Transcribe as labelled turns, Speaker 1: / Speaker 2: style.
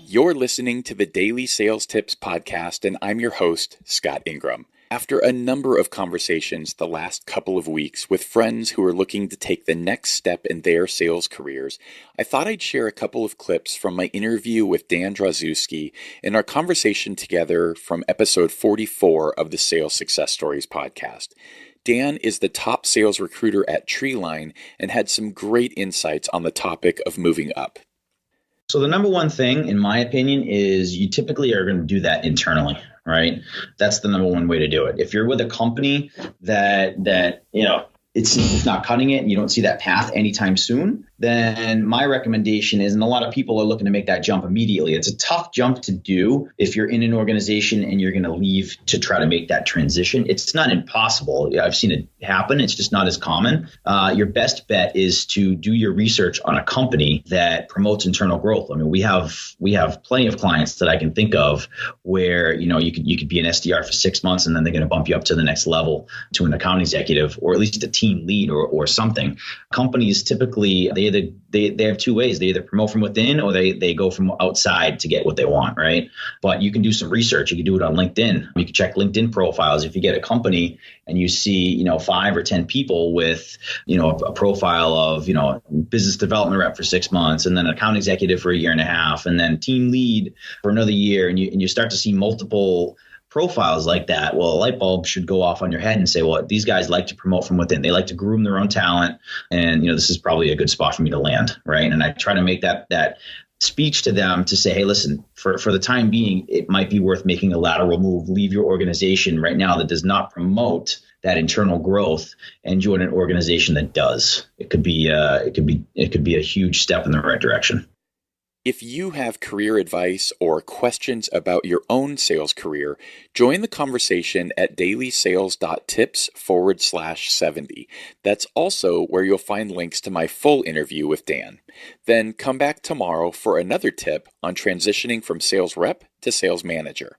Speaker 1: You're listening to the Daily Sales Tips Podcast, and I'm your host, Scott Ingram. After a number of conversations the last couple of weeks with friends who are looking to take the next step in their sales careers, I thought I'd share a couple of clips from my interview with Dan Drozewski and our conversation together from episode 44 of the Sales Success Stories podcast. Dan is the top sales recruiter at Treeline and had some great insights on the topic of moving up.
Speaker 2: So the number one thing, in my opinion, is you typically are going to do that internally, right? That's the number one way to do it. If you're with a company that it's not cutting it and you don't see that path anytime soon, then my recommendation is, and a lot of people are looking to make that jump immediately. It's a tough jump to do if you're in an organization and you're going to leave to try to make that transition. It's not impossible. I've seen it happen. It's just not as common. Your best bet is to do your research on a company that promotes internal growth. I mean, we have plenty of clients that I can think of where, you could be an SDR for 6 months and then they're going to bump you up to the next level to an account executive or at least a team lead or something. Companies typically, they have two ways. They either promote from within or they go from outside to get what they want, right? But you can do some research. You can do it on LinkedIn. You can check LinkedIn profiles. If you get a company and you see, 5 or 10 people with, a profile of, business development rep for 6 months and then account executive for a year and a half and then team lead for another year, and you start to see multiple profiles like that, well, a light bulb should go off on your head and say, well, these guys like to promote from within. They like to groom their own talent. And, this is probably a good spot for me to land, right? And I try to make that speech to them to say, hey, listen, for the time being, it might be worth making a lateral move. Leave your organization right now that does not promote that internal growth and join an organization that does. It could be a huge step in the right direction.
Speaker 1: If you have career advice or questions about your own sales career, join the conversation at dailysales.tips/70. That's also where you'll find links to my full interview with Dan. Then come back tomorrow for another tip on transitioning from sales rep to sales manager.